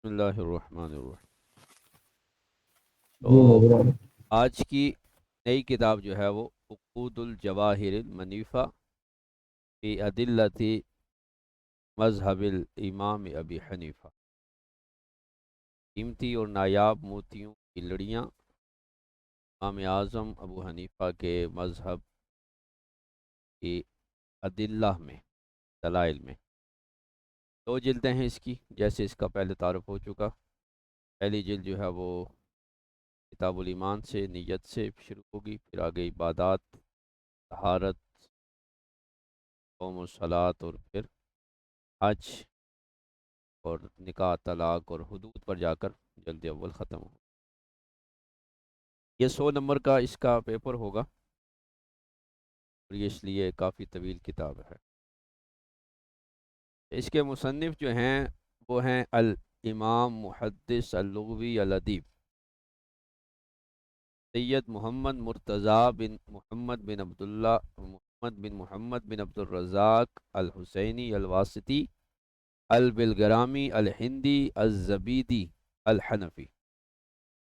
بسم اللہ الرحمن الرحیم۔ جی تو حضرت۔ آج کی نئی کتاب جو ہے وہ عقود الجواہر المنیفہ فی ادلۃ مذہب الامام ابی حنیفہ، قیمتی اور نایاب موتیوں کی لڑیاں امام اعظم ابو حنیفہ کے مذہب کی ادلہ میں، دلائل میں۔ دو جلدیں ہیں اس کی، جیسے اس کا پہلے تعارف ہو چکا۔ پہلی جلد جو ہے وہ کتاب الایمان سے، نیت سے شروع ہوگی، پھر آگے عبادات، طہارت، صوم و صلات، اور پھر حج اور نکاح، طلاق اور حدود پر جا کر جلد اول ختم ہو۔ یہ 100 نمبر کا اس کا پیپر ہوگا، اور یہ اس لیے کافی طویل کتاب ہے۔ اس کے مصنف جو ہیں وہ ہیں الامام محدث اللغوی الادیب سید محمد مرتضیٰ بن محمد بن عبداللہ محمد بن عبد الرزاق الحسینی الواسطی البلگرامی الہندی الزبیدی الحنفی،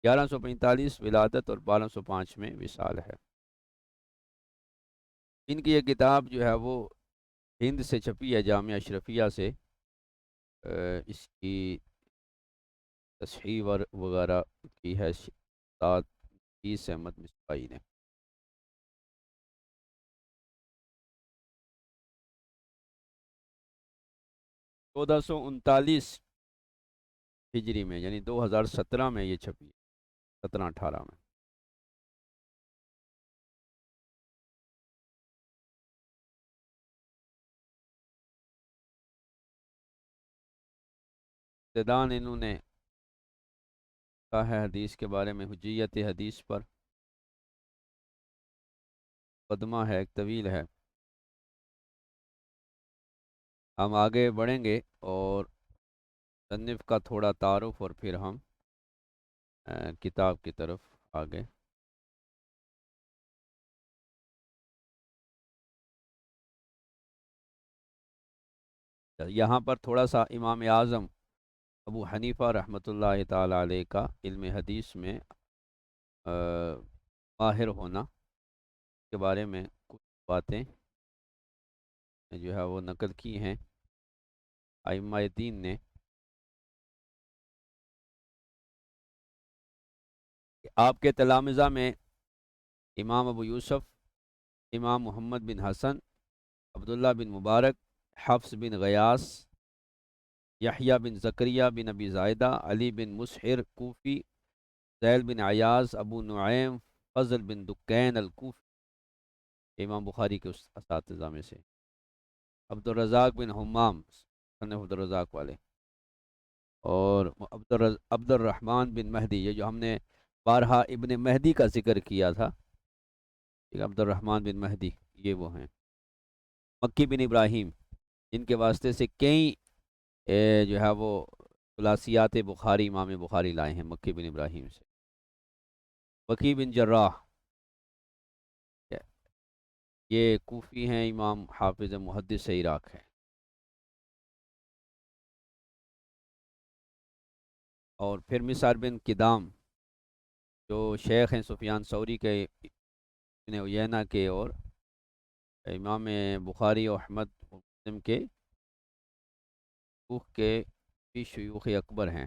1145 ولادت اور 1205 میں وصال ہے۔ ان کی یہ کتاب جو ہے وہ ہند سے چھپی ہے، جامعہ اشرفیہ سے۔ اس کی تصحیح وغیرہ کی ہے استاد عیس احمد مصباحی نے۔ 1439 ہجری میں، یعنی 2017 میں یہ چھپی ہے، 17-18 میں۔ ابتداً انہوں نے کہا ہے حدیث کے بارے میں، حجیت حدیث پر مقدمہ ہے، ایک طویل ہے۔ ہم آگے بڑھیں گے اور مصنف کا تھوڑا تعارف، اور پھر ہم کتاب کی طرف آگے۔ یہاں پر تھوڑا سا امام اعظم ابو حنیفہ رحمۃ اللہ تعالی علیہ کا علم حدیث میں ماہر ہونا کے بارے میں کچھ باتیں جو ہے وہ نقل کی ہیں ائمہ دین نے، کہ آپ کے تلامذہ میں امام ابو یوسف، امام محمد بن حسن، عبداللہ بن مبارک، حفص بن غیاث، یحییٰ بن زکریہ بن ابی زائدہ، علی بن مسحر کوفی، زیل بن عیاض، ابو نعیم، فضل بن دکین الکوفی، امام بخاری کے اساتذہ میں سے، عبدالرزاق بن حمام، صنف عبدالرزاق والے، اور عبد الرحمن بن مہدی، یہ جو ہم نے بارہا ابن مہدی کا ذکر کیا تھا، عبد الرحمن بن مہدی، یہ وہ ہیں۔ مکی بن ابراہیم، جن کے واسطے سے کئی جو ہے وہ خلاصیات بخاری امام بخاری لائے ہیں، مکی بن ابراہیم سے۔ وکی بن جراح، یہ کوفی ہیں، امام حافظ محدث عراق ہے۔ اور پھر مسعر بن کدام، جو شیخ ہیں سفیان ثوری کے، ابن عیینہ کے، اور امام بخاری و احمد و مسلم کے شیوخ کے بھی شیوخ اکبر ہیں۔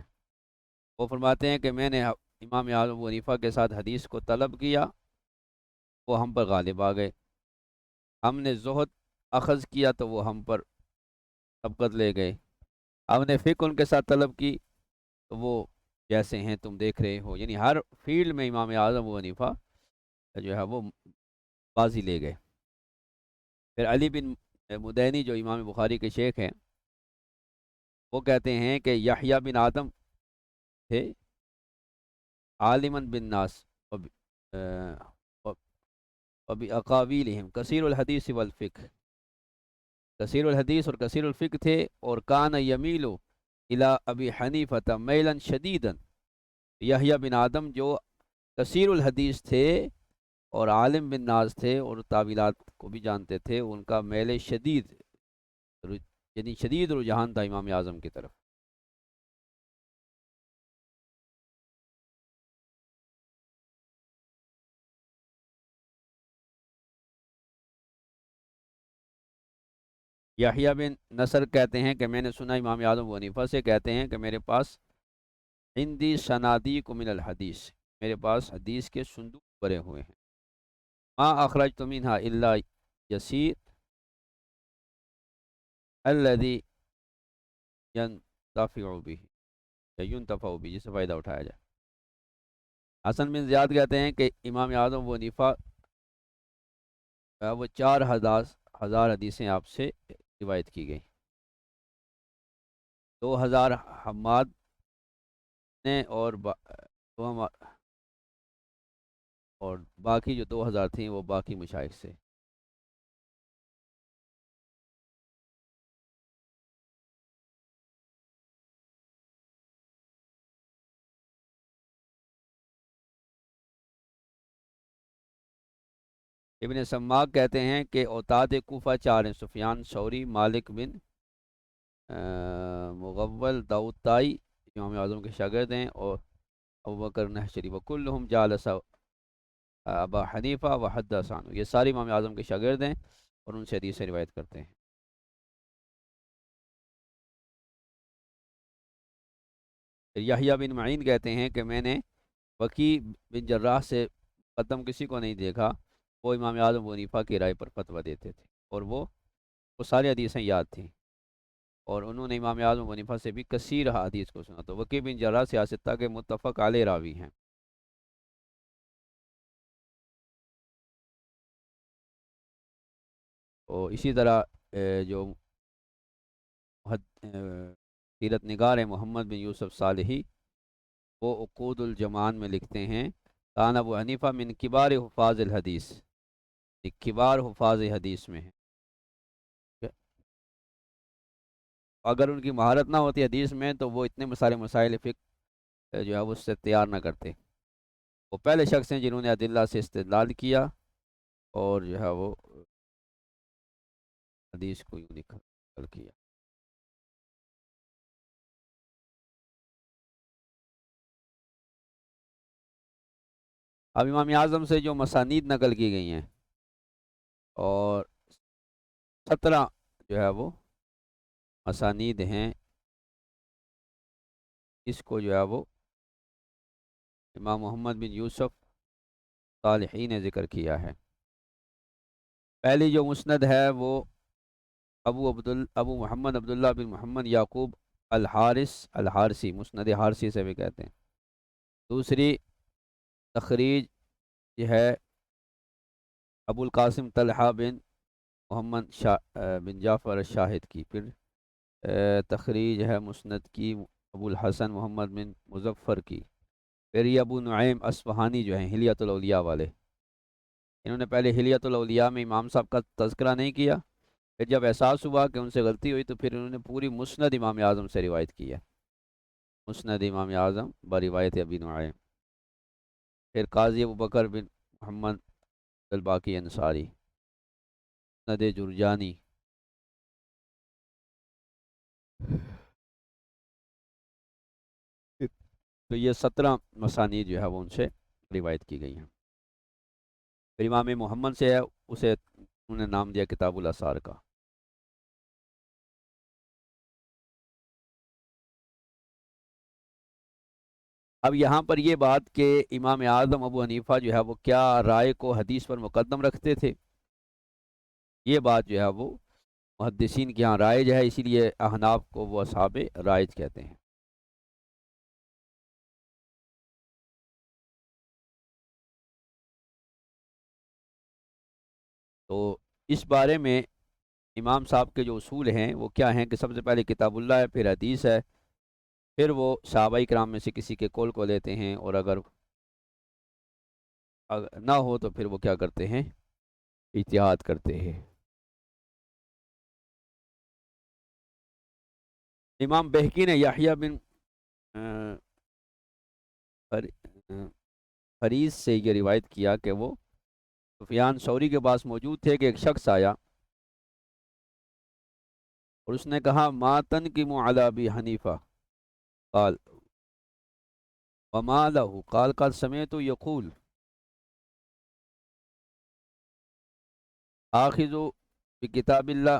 وہ فرماتے ہیں کہ میں نے امام اعظم ابو حنیفہ کے ساتھ حدیث کو طلب کیا، وہ ہم پر غالب آ گئے۔ ہم نے زہد اخذ کیا تو وہ ہم پر سبقت لے گئے۔ ہم نے فقہ ان کے ساتھ طلب کی تو وہ جیسے ہیں تم دیکھ رہے ہو، یعنی ہر فیلڈ میں امام اعظم ابو حنیفہ جو ہے وہ بازی لے گئے۔ پھر علی بن مدینی، جو امام بخاری کے شیخ ہیں، وہ کہتے ہیں کہ یحییٰ بن آدم تھے، عالما بالناس، وبأقاویلہم کثیر الحدیث والفقہ، کثیر الحدیث اور کثیر الفقہ تھے، اور کان یمیل الی ابی حنیفہ میلا شدیدا۔ یحییٰ بن آدم جو کثیر الحدیث تھے اور عالم بن ناز تھے اور تعویلات کو بھی جانتے تھے، ان کا میل شدید، یعنی شدید رجحان تھا امام اعظم کی طرف۔ یحییٰ بن نصر کہتے ہیں کہ میں نے سنا امام اعظم ابو حنیفہ سے، کہتے ہیں کہ میرے پاس عندی صنادیق من الحدیث، میرے پاس حدیث کے صندوق بھرے ہوئے ہیں، ما اخرجت منها الا یسیر الذي ينتفع به یا ينتفع به، جس سے فائدہ اٹھایا جائے۔ حسن بن زیاد کہتے ہیں کہ امام اعظم ابو حنیفہ وہ 4,000 حدیثیں آپ سے روایت کی گئی، 2,000 حماد نے دو اور باقی جو 2,000 تھیں وہ باقی مشائخ سے۔ ابن سماک کہتے ہیں کہ اوتاد کوفہ 4 ہیں، سفیان ثوری، مالک بن مغول داؤد طائی امام اعظم کے شاگرد ہیں، اور ابوبکر نحشری، وکلہم جالس ابا حنیفہ وحدث عنہ، یہ سارے امام اعظم کے شاگرد ہیں اور ان سے حدیث سے روایت کرتے ہیں۔ یحییٰ بن معین کہتے ہیں کہ میں نے وکی بن جراح سے مقدم کسی کو نہیں دیکھا، وہ امام اعظم ابو حنیفہ کی رائے پر فتویٰ دیتے تھے، اور وہ ساری حدیثیں یاد تھیں، اور انہوں نے امام اعظم ابو حنیفہ سے بھی کثیر حدیث کو سنا، تو وکی بن جراح سیاستہ کے متفق علیہ راوی ہیں۔ اور اسی طرح جو سیرت نگار ہے محمد بن یوسف صالحی، وہ عقود الجمان میں لکھتے ہیں کان ابو حنیفہ من کبار حفاظ الحدیث، کبار حفاظ حدیث میں ہے، اگر ان کی مہارت نہ ہوتی حدیث میں تو وہ اتنے سارے مسائل فقہ جو ہے وہ اس سے تیار نہ کرتے۔ وہ پہلے شخص ہیں جنہوں نے ادلہ سے استدلال کیا اور جو ہے وہ حدیث کو یوں نقل کیا۔ اب امام اعظم سے جو مسانید نقل کی گئی ہیں، اور 17 جو ہے وہ مسانید ہیں، اس کو جو ہے وہ امام محمد بن یوسف صالحی نے ذکر کیا ہے۔ پہلی جو مسند ہے وہ ابو محمد عبداللہ بن محمد یعقوب الحارثی، مسند حارثی سے بھی کہتے ہیں۔ دوسری تخریج یہ ہے ابو القاسم طلحہ بن محمد بن جعفر الشاہد کی۔ پھر تخریج ہے مسند کی ابو الحسن محمد بن مظفر کی۔ پھر یہ ابو نعیم اصفہانی جو ہیں حلیۃ الاولیاء والے، انہوں نے پہلے حلیۃ الاولیاء میں امام صاحب کا تذکرہ نہیں کیا، پھر جب احساس ہوا کہ ان سے غلطی ہوئی تو پھر انہوں نے پوری مسند امام اعظم سے روایت کی ہے، مسند امام اعظم بروایت ابی نعیم۔ پھر قاضی ابو بکر بن محمد الباقی انصاری، مسند جرجانی۔ تو یہ 17 مسانید جو ہے وہ ان سے روایت کی گئی ہیں۔ پھر امام محمد سے ہے، اسے انہوں نے نام دیا کتاب الاثار کا۔ اب یہاں پر یہ بات کہ امام اعظم ابو حنیفہ جو ہے وہ کیا رائے کو حدیث پر مقدم رکھتے تھے، یہ بات جو ہے وہ محدثین کے یہاں رائج ہے، اسی لیے احناف کو وہ اصحاب رائج کہتے ہیں۔ تو اس بارے میں امام صاحب کے جو اصول ہیں وہ کیا ہیں کہ سب سے پہلے کتاب اللہ ہے، پھر حدیث ہے، پھر وہ صحابہ کرام میں سے کسی کے قول کو لیتے ہیں، اور اگر نہ ہو تو پھر وہ کیا کرتے ہیں، اجتہاد کرتے ہیں۔ امام بہقی نے یحییٰ بن حریث سے یہ روایت کیا کہ وہ سفیان ثوری کے پاس موجود تھے کہ ایک شخص آیا اور اس نے کہا ما تنقم علی ابی حنیفہ قال وما له قال قد سمعت یقول آخذ بکتاب اللہ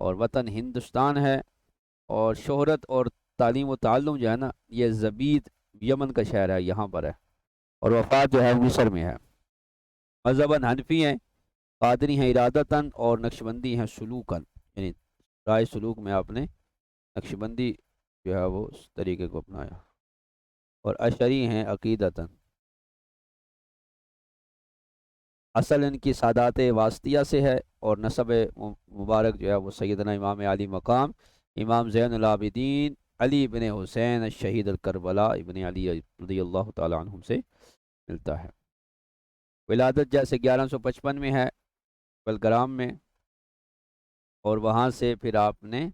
اور وطن ہندوستان ہے، اور شہرت اور تعلیم و تعلم جو ہے نا یہ زبید یمن کا شہر ہے، یہاں پر ہے، اور وفات جو ہے مصر میں ہے۔ مذہباً حنفی ہیں، قادری ہیں ارادتاً، اور نقشبندی ہیں سلوکاً، یعنی رائے سلوک میں آپ نے نقشبندی جو ہے وہ اس طریقے کو اپنایا، اور اشعری ہیں عقیدتاً۔ اصل ان کی سادات واسطیہ سے ہے، اور نسب مبارک جو ہے وہ سیدنا امام علی مقام امام زین العابدین علی بن حسین الشہید الکربلا ابن علی رضی اللہ تعالی عنہم سے ملتا ہے۔ ولادت جیسے 1155 میں ہے بلگرام میں، اور وہاں سے پھر آپ نے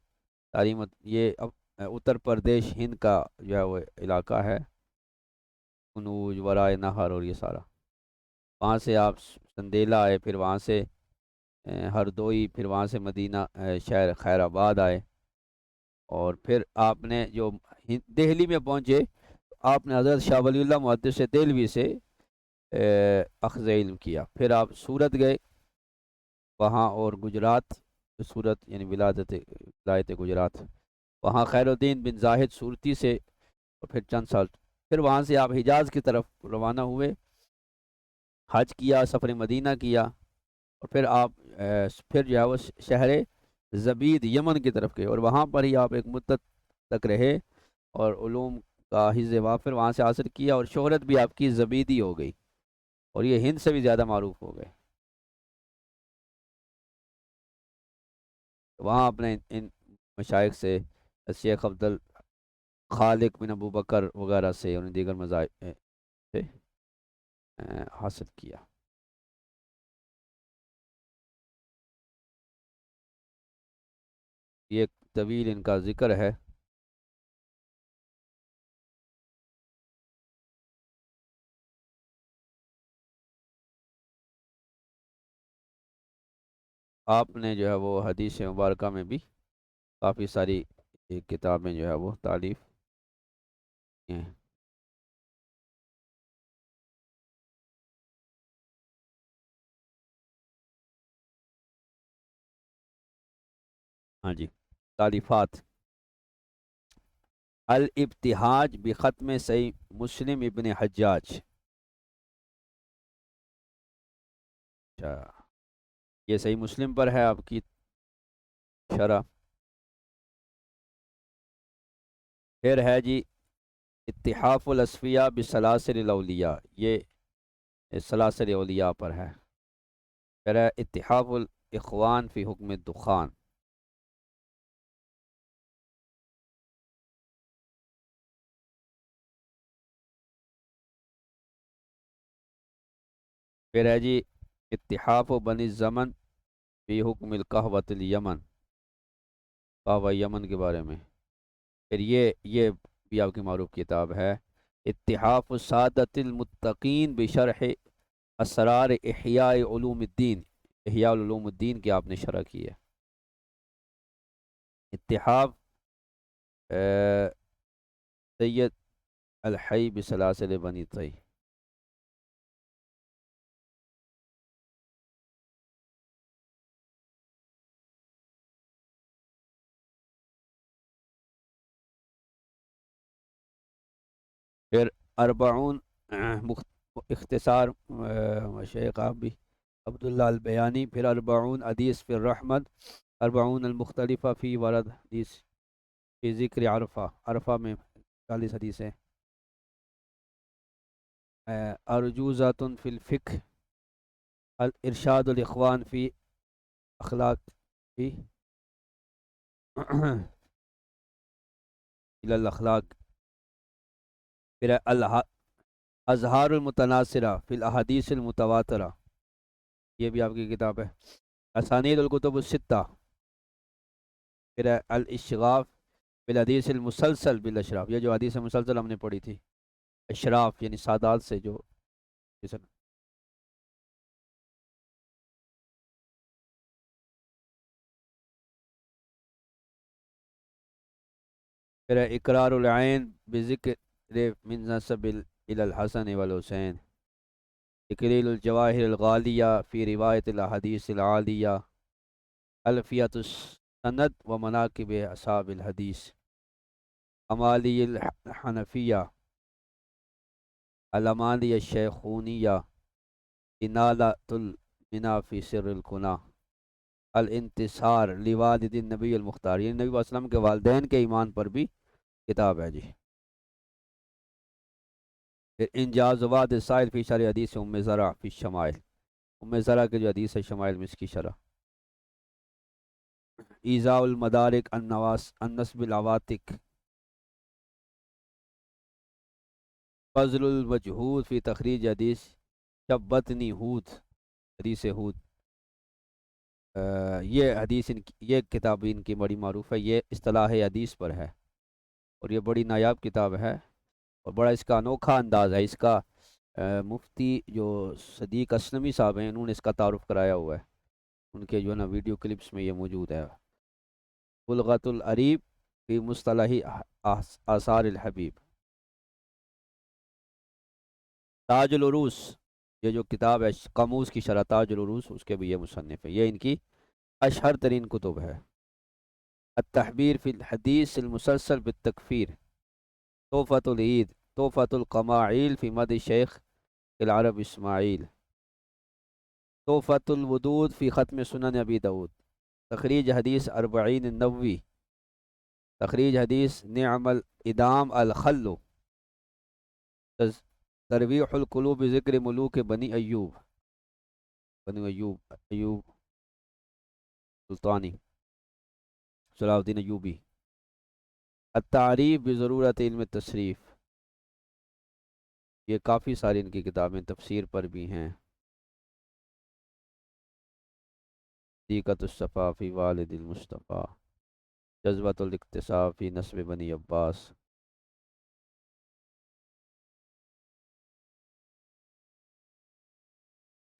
تعلیم، یہ اتر پردیش ہند کا جو ہے وہ علاقہ ہے، کنوج ورائے نہر اور یہ سارا، وہاں سے آپ سندیلا آئے، پھر وہاں سے ہردوئی، پھر وہاں سے مدینہ شہر خیر آباد آئے، اور پھر آپ نے جو دہلی میں پہنچے، آپ نے حضرت شاہ ولی اللہ محدث دہلوی سے اخذ علم کیا، پھر آپ سورت گئے وہاں، اور گجرات، سورت یعنی ولایت گجرات، وہاں خیر الدین بن زاہد صورتی سے، اور پھر چند سال، پھر وہاں سے آپ حجاز کی طرف روانہ ہوئے، حج کیا، سفر مدینہ کیا، اور پھر آپ پھر جو ہے وہ شہر زبید یمن کی طرف گئے، اور وہاں پر ہی آپ ایک مدت تک رہے، اور علوم کا حفظ وافر وہاں سے حاصل کیا، اور شہرت بھی آپ کی زبیدی ہو گئی، اور یہ ہند سے بھی زیادہ معروف ہو گئے۔ وہاں اپنے ان مشائخ سے، شیخ عبد الخالق بن ابو بکر وغیرہ سے، اور دیگر مذاہب سے حاصل کیا۔ یہ ایک طویل ان کا ذکر ہے۔ آپ نے جو ہے وہ حدیث مبارکہ میں بھی کافی ساری کتابیں جو ہے وہ تالیف کی ہیں۔ ہاں جی، تالیفات: الابتہاج بختم صحیح مسلم ابن حجاج، اچھا، یہ صحیح مسلم پر ہے آپ کی شرح۔ پھر ہے جی اتحاف الاصفیاء بسلاسل الاولیاء، یہ سلاسل اولیاء پر ہے۔ پھر ہے اتحاف الاخوان فی حکم الدخان۔ پھر ہے جی اتحاف بنی الزمن فی حکم القہوۃ الیمن، قہوہ یمن کے بارے میں۔ پھر یہ بھی آپ کی معروف کتاب ہے، اتحاف سعادت المتقین بشرح اسرار احیاء علوم الدین، احیاء علوم الدین کی آپ نے شرح کی ہے۔ اتحاف سید الحی بسلاسل بنی طی۔ پھر اربعون اختصار شیخ آپ بھی عبداللہ البیانی، پھر اربعون حدیث فی الرحمت، اربعون المختلفہ فی ورد حدیث فی ذکر عرفہ، عرفہ میں 40 حدیثیں۔ ارجوزات فی الفقہ، الارشاد الاخوان فی اخلاق فی الى الاخلاق۔ پھر اظہار المتناصرہ فی الاحادیث المتواترہ، یہ بھی آپ کی کتاب ہے۔ اسانید الکتب الستہ۔ پھر الاشغاف بالحدیث المسلسل بالاشراف، یہ جو حدیث مسلسل ہم نے پڑھی تھی، اشراف یعنی سادات سے جو، پھر اقرار العین بذکر من نسب الى الحسن والحسین، تقلیل الجواہر الغالیہ فی روایت الاحادیث العالیہ، الفیۃ سند و مناقب اصحاب الحدیث، امالی الحنفیہ، الامالی الشیخونیہ، انالۃ المنی فی سر الکنا، الانتصار لوالد النبی المختار، یہ نبی صلی اللہ علیہ وسلم کے والدین کے ایمان پر بھی کتاب ہے جی۔ پھر انجاز واد السائل فی شرح حدیث ام زرع فی الشمائل، ام زرع کے جو حدیث ہے شمائل میں اس کی شرح۔ ایذاء المدارک النصب العواتق، فضل المجہود فی تخریج حدیث شبتنی ہود، حدیث ہود، یہ حدیث یہ کتاب ان کی بڑی معروف ہے، یہ اصطلاح حدیث پر ہے اور یہ بڑی نایاب کتاب ہے اور بڑا اس کا انوکھا انداز ہے۔ اس کا مفتی جو صدیق اسلمی صاحب ہیں انہوں نے اس کا تعارف کرایا ہوا ہے، ان کے جو ہے نا ویڈیو کلپس میں یہ موجود ہے۔ بلغت العریب فی مصطلح آثار الحبیب، تاج العروس، یہ جو کتاب ہے قاموس کی شرح تاج العروس، اس کے بھی یہ مصنف ہے، یہ ان کی اشہر ترین کتب ہے۔ التحبیر فی الحدیث المسلسل بالتکفیر، تحفۃ العید، تحفۃ القماعیل فی مد شیخ العرب اسماعیل، تحفۃ الودود فی ختم سنن ابی داود، تخریج حدیث اربعین النووی، تخریج حدیث نعم الادام الخل، ترویح القلوب ذکر ملوک بنی ایوب، بنی ایوب، ایوب سلطانی، صلاح الدین ایوبی، التعریف بضرورت علم التصریف، یہ کافی ساری ان کی کتابیں تفسیر پر بھی ہیں۔ حقیقت الصفا فی والد المصطفیٰ، جذبۃ الاقتصاب فی نسب بنی عباس،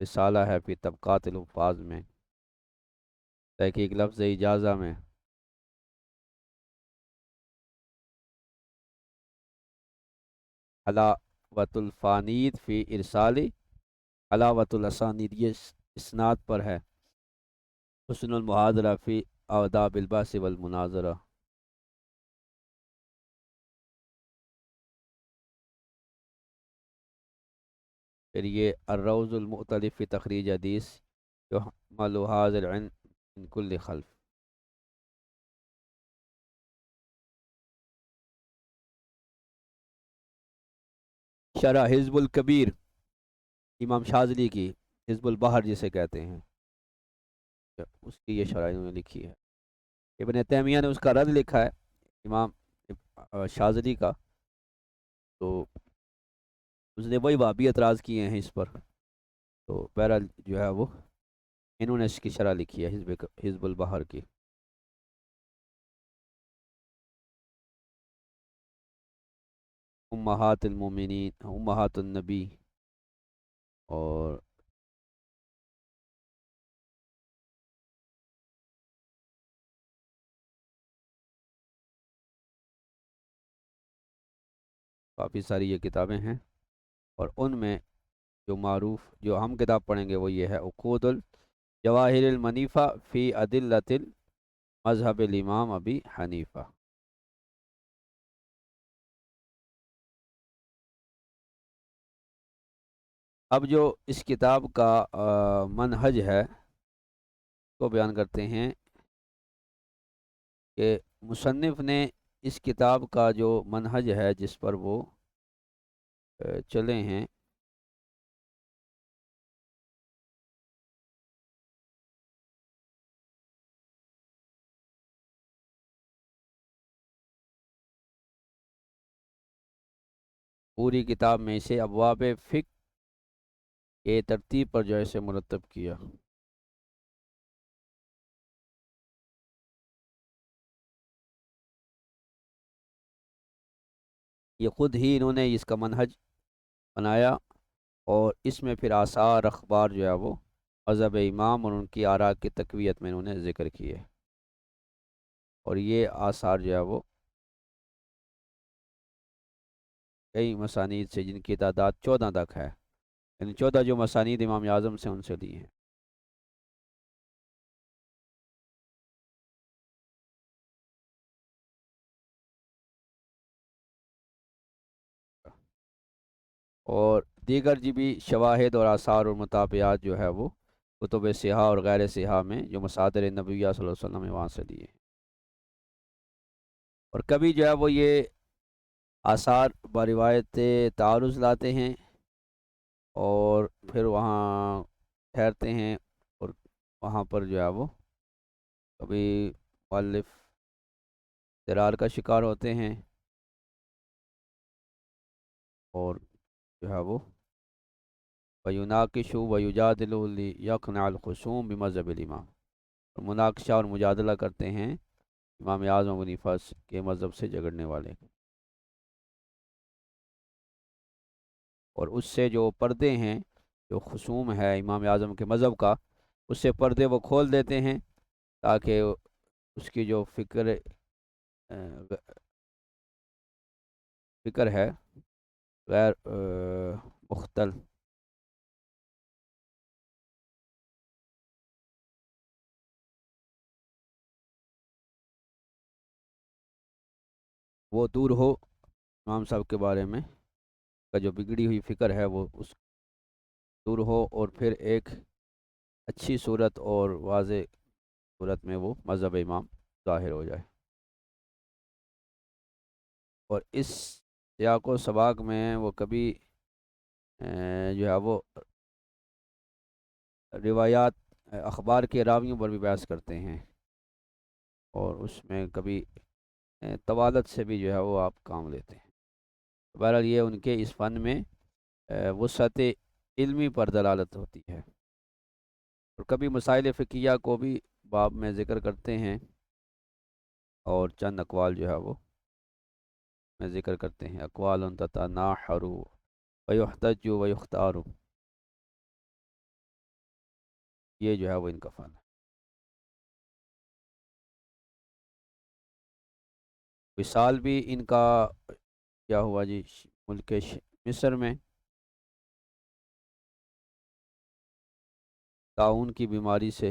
رسالہ ہے فی طبقات الحفاظ میں، تحقیق لفظ اجازہ میں، حلاوت الفانید فی ارسالی، حلاوت الاسانید یہ اسناد پر ہے، حسن المحاضرہ فی آداب الباس والمناظرہ، پھر یہ الروض المختلف فی تخریج حدیث یحمل هذا العلم من کل خلف، شرح حزب الکبیر امام شاذلی کی، حزب البحر جسے کہتے ہیں، اس کی یہ شرح انہوں نے لکھی ہے۔ ابن تیمیہ نے اس کا رد لکھا ہے امام شاذلی کا، تو اس نے وہی وہابی اعتراض کیے ہیں اس پر، تو بہرحال جو ہے وہ انہوں نے اس کی شرح لکھی ہے حزب البحر کی۔ امہات المومنین، امہات النبی، اور کافی ساری یہ کتابیں ہیں، اور ان میں جو معروف جو ہم کتاب پڑھیں گے وہ یہ ہے عقود الجواہر المنیفہ فی ادلۃ مذہب الامام ابی حنیفہ۔ اب جو اس کتاب کا منہج ہے کو بیان کرتے ہیں کہ مصنف نے اس کتاب کا جو منہج ہے جس پر وہ چلے ہیں، پوری کتاب میں اسے ابواب فقہ کے ترتیب پر جو ہے اسے مرتب کیا۔ یہ خود ہی انہوں نے اس کا منہج بنایا اور اس میں پھر آثار اخبار جو ہے وہ مذہب امام اور ان کی آراء کی تقویت میں انہوں نے ذکر کیے، اور یہ آثار جو ہے وہ کئی مسانید سے جن کی تعداد 14 تک ہے، یعنی 14 جو مسانید امام اعظم سے ان سے لی ہیں۔ اور دیگر جی بھی شواہد اور آثار اور مطابعات جو ہے وہ کتب صحاح اور غیر صحاح میں جو مصادر نبویہ صلی اللہ علیہ وسلم نے وہاں سے لیے ہیں۔ اور کبھی جو ہے وہ یہ آثار بروایت تعارض لاتے ہیں اور پھر وہاں ٹھہرتے ہیں، اور وہاں پر جو ہے وہ کبھی مؤلف درار کا شکار ہوتے ہیں، اور جو ہے وہ وَيُنَاقِشُ وَيُجَادِلُ لِيَقْنَعَ الْخُصُومَ بِمَذْهَبِ الإمام، اور مناقشہ اور مجادلہ کرتے ہیں امام اعظم ابو حنیفہ کے مذہب سے جھگڑنے والے، اور اس سے جو پردے ہیں، جو خصوم ہے امام اعظم کے مذہب کا، اس سے پردے وہ کھول دیتے ہیں تاکہ اس کی جو فکر ہے غیر مختل وہ دور ہو، امام صاحب کے بارے میں کا جو بگڑی ہوئی فکر ہے وہ اس دور ہو، اور پھر ایک اچھی صورت اور واضح صورت میں وہ مذہب امام ظاہر ہو جائے۔ اور اس سیاق و سباق میں وہ کبھی جو ہے وہ روایات اخبار کے راویوں پر بھی بحث کرتے ہیں، اور اس میں کبھی طوالت سے بھی جو ہے وہ آپ کام لیتے ہیں۔ بہرحال یہ ان کے اس فن میں وسعت علمی پر دلالت ہوتی ہے، اور کبھی مسائل فقہیہ کو بھی باب میں ذکر کرتے ہیں، اور چند اقوال جو ہے وہ میں ذکر کرتے ہیں، اقوال تتناحر ویحتج ویختار، یہ جو ہے وہ ان کا فن ہے۔ وصال بھی ان کا کیا ہوا جی، ملک مصر میں طاعون کی بیماری سے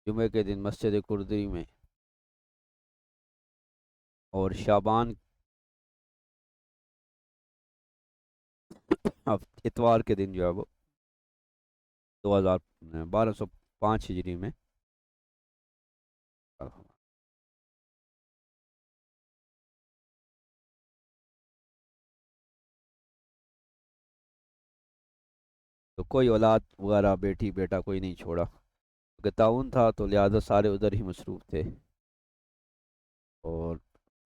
جمعے کے دن مسجد کردری میں، اور شعبان اتوار کے دن جو ہے وہ 1205 ہجری میں تو کوئی اولاد وغیرہ بیٹی بیٹا کوئی نہیں چھوڑا، کیونکہ تعاون تھا تو لہٰذا سارے ادھر ہی مصروف تھے، اور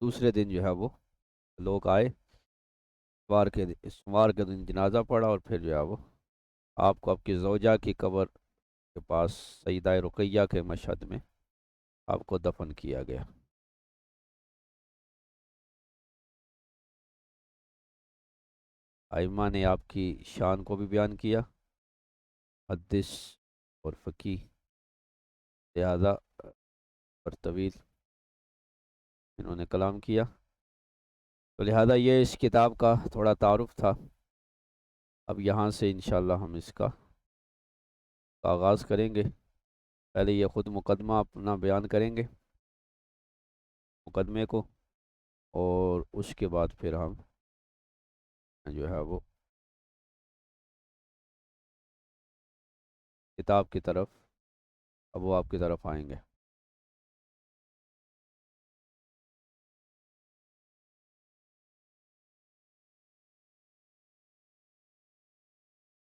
دوسرے دن جو ہے وہ لوگ آئے، سوار کے دن جنازہ پڑا، اور پھر جو ہے وہ آپ کو آپ کی زوجہ کی قبر کے پاس سیدہ رقیہ کے مشہد میں آپ کو دفن کیا گیا۔ ائمہ نے آپ کی شان کو بھی بیان کیا، محدث اور فقی، لہذا پر طویل انہوں نے کلام کیا، تو لہذا یہ اس کتاب کا تھوڑا تعارف تھا۔ اب یہاں سے انشاءاللہ ہم اس کا آغاز کریں گے۔ پہلے یہ خود مقدمہ اپنا بیان کریں گے، مقدمے کو، اور اس کے بعد پھر ہم جو ہے وہ کتاب کی طرف، ابواب کی طرف آئیں گے۔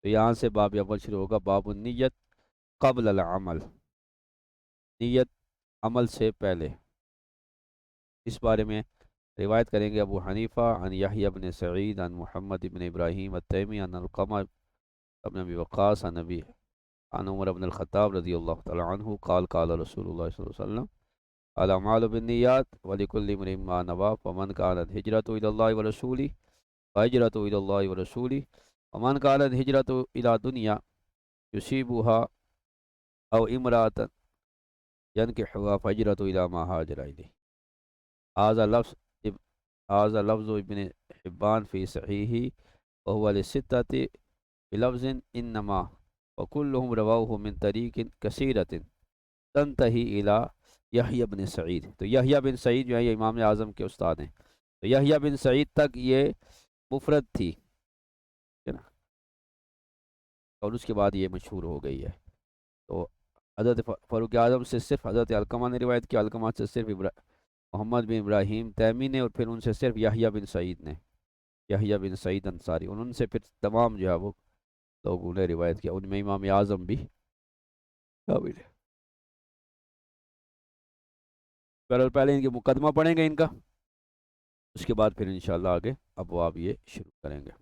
تو یہاں سے باب اول شروع ہوگا، باب النیت قبل العمل، نیت عمل سے پہلے۔ اس بارے میں روایت کریں گے ابو حنیفہ عن یحییٰ بن سعید عن محمد بن ابراہیم التیمی عن القمہ بن ابی وقاص عن نبی عن عمر بن الخطاب رضی اللہ تعالی عنہ قال قال رسول اللہ صلی اللہ علیہ وسلم الاعمال بالنیات ولکل امرئ ما نوى فمن كانت هجرته الى الله ورسوله فهجرته الى الله ورسوله ومن كانت هجرته الى دنیا يصيبها او امرأة ينكحها فهجرته الى ما هاجر اليه۔ هذا لفظ ابن حبان في صحيحه وهو للستة بلفظ انما، وكلهم رواه من طریق کثیرۃ تنتہی الى یحییٰ بن سعید۔ تو یحییٰ بن سعید جو ہے یہ امام اعظم کے استاد ہیں، تو یحییٰ بن سعید تک یہ مفرد تھی، اور اس کے بعد یہ مشہور ہو گئی ہے۔ تو حضرت فاروق اعظم سے صرف حضرت علقمہ نے روایت کی، علقمہ سے صرف محمد بن ابراہیم تیمی نے، اور پھر ان سے صرف یحییٰ بن سعید نے، یحییٰ بن سعید انصاری، ان سے پھر تمام جو ہے وہ لوگوں نے روایت کیا، ان میں امام اعظم بھی شامل ہے۔ بہرحال پہلے ان کے مقدمہ پڑھیں گے ان کا، اس کے بعد پھر انشاءاللہ آگے ابواب یہ شروع کریں گے۔